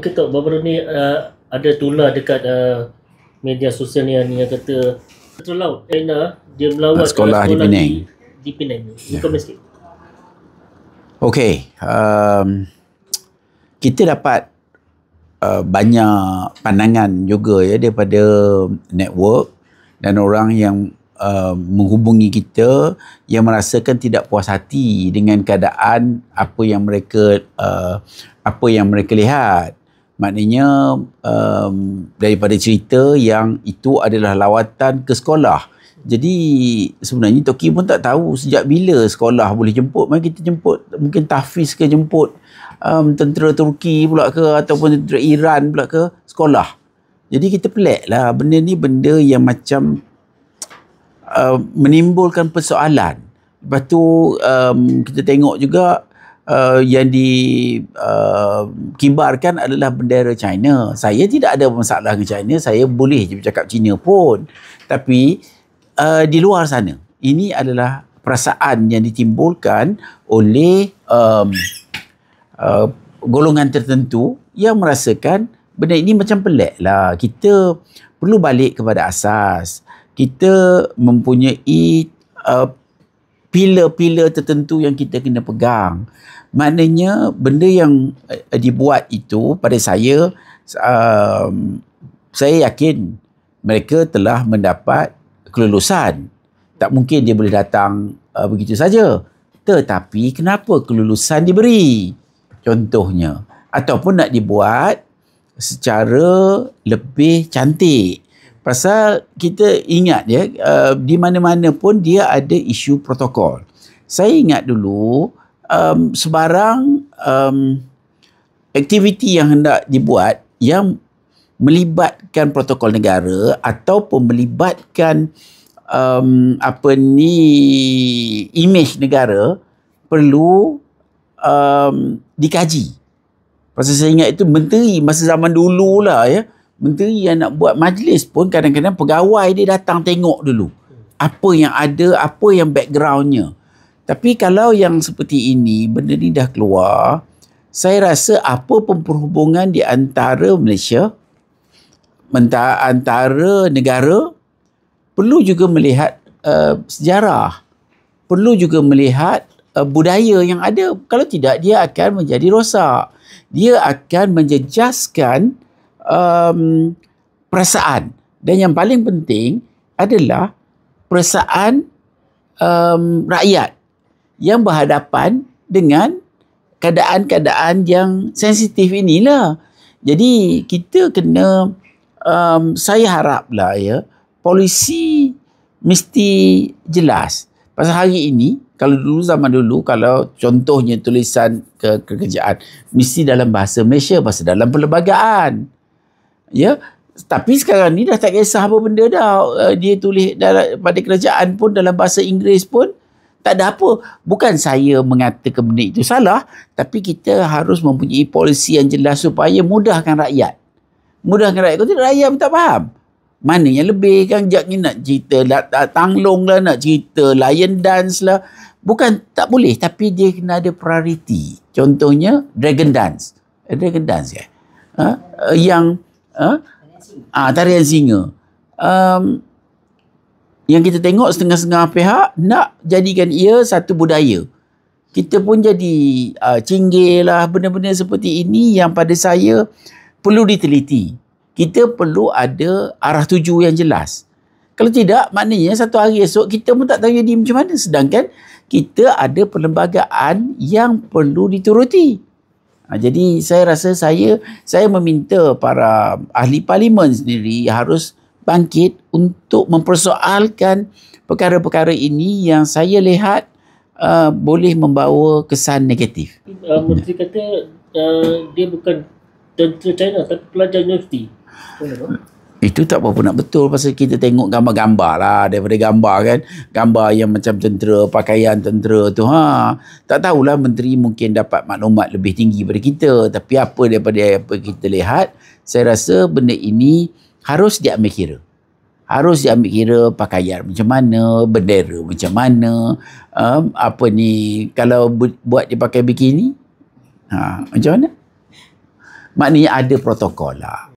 Ketuk baru-baru ni ada tular dekat media sosial ni yang kata Tentera Laut China dia melawat sekolah di Penang. Di Penang. Komen sikit. Okey, kita dapat banyak pandangan juga ya daripada network dan orang yang menghubungi kita yang merasakan tidak puas hati dengan keadaan apa yang mereka lihat. Maknanya daripada cerita yang itu adalah lawatan ke sekolah. Jadi sebenarnya Toki pun tak tahu sejak bila sekolah boleh jemput. Mari kita jemput, mungkin tahfiz ke jemput tentera Turki pula ke ataupun tentera Iran pula ke sekolah. Jadi kita pelik lah, benda ni benda yang macam menimbulkan persoalan. Lepas tu kita tengok juga yang dikibarkan adalah bendera China. Saya tidak ada masalah dengan China, saya boleh je bercakap Cina pun. Tapi di luar sana, ini adalah perasaan yang ditimbulkan oleh golongan tertentu yang merasakan benda ini macam pelik lah. Kita perlu balik kepada asas. Kita mempunyai pilar-pilar tertentu yang kita kena pegang. Maknanya benda yang dibuat itu pada saya yakin mereka telah mendapat kelulusan. Tak mungkin dia boleh datang begitu saja. Tetapi kenapa kelulusan diberi? Contohnya. Ataupun nak dibuat secara lebih cantik. Pasal kita ingat ya, di mana-mana pun dia ada isu protokol. Saya ingat dulu sebarang aktiviti yang hendak dibuat yang melibatkan protokol negara ataupun melibatkan imej negara perlu dikaji. Pasal saya ingat itu menteri masa zaman dulu lah ya. Menteri yang nak buat majlis pun kadang-kadang pegawai dia datang tengok dulu. Apa yang ada, apa yang backgroundnya. Tapi kalau yang seperti ini, benda ni dah keluar, saya rasa apa pun perhubungan di antara Malaysia, antara negara, perlu juga melihat sejarah. Perlu juga melihat budaya yang ada. Kalau tidak, dia akan menjadi rosak. Dia akan menjejaskan perasaan. Dan yang paling penting adalah perasaan rakyat yang berhadapan dengan keadaan-keadaan yang sensitif inilah. Jadi kita kena saya haraplah ya, polisi mesti jelas. Pasal hari ini, kalau dulu zaman dulu, kalau contohnya tulisan kerjaan, mesti dalam bahasa Malaysia, bahasa dalam perlembagaan. Ya, tapi sekarang ni dah tak kisah apa benda dah. Dia tulis pada kerajaan pun dalam bahasa Inggeris pun tak ada apa. Bukan saya mengatakan benda itu salah, tapi kita harus mempunyai polisi yang jelas supaya mudahkan rakyat. Mudahkan rakyat. Kalau tidak, rakyat pun tak faham. Mana yang lebih kan, nak cerita tanglong lah, nak cerita lion dance lah. Bukan tak boleh, tapi dia kena ada priority. Contohnya Dragon Dance. Dragon Dance ya. Tarian singa. Yang kita tengok setengah-setengah pihak nak jadikan ia satu budaya. Kita pun jadi cinggir lah, benda-benda seperti ini yang pada saya perlu diteliti. Kita perlu ada arah tuju yang jelas. Kalau tidak, maknanya satu hari esok kita pun tak tahu jadi macam mana. Sedangkan kita ada perlembagaan yang perlu dituruti. Jadi saya rasa saya meminta para ahli parlimen sendiri harus bangkit untuk mempersoalkan perkara-perkara ini yang saya lihat boleh membawa kesan negatif. Menteri kata dia bukan tentera China tapi pelajar universiti. Itu tak berapa nak betul, pasal kita tengok gambar-gambar lah, daripada gambar kan, gambar yang macam tentera, pakaian tentera tu, tak tahulah menteri mungkin dapat maklumat lebih tinggi daripada kita, tapi daripada apa kita lihat, saya rasa benda ini harus diambil kira. Harus diambil kira pakaian macam mana, bendera macam mana, kalau buat dia pakai bikini, macam mana? maknanya ada protokol lah.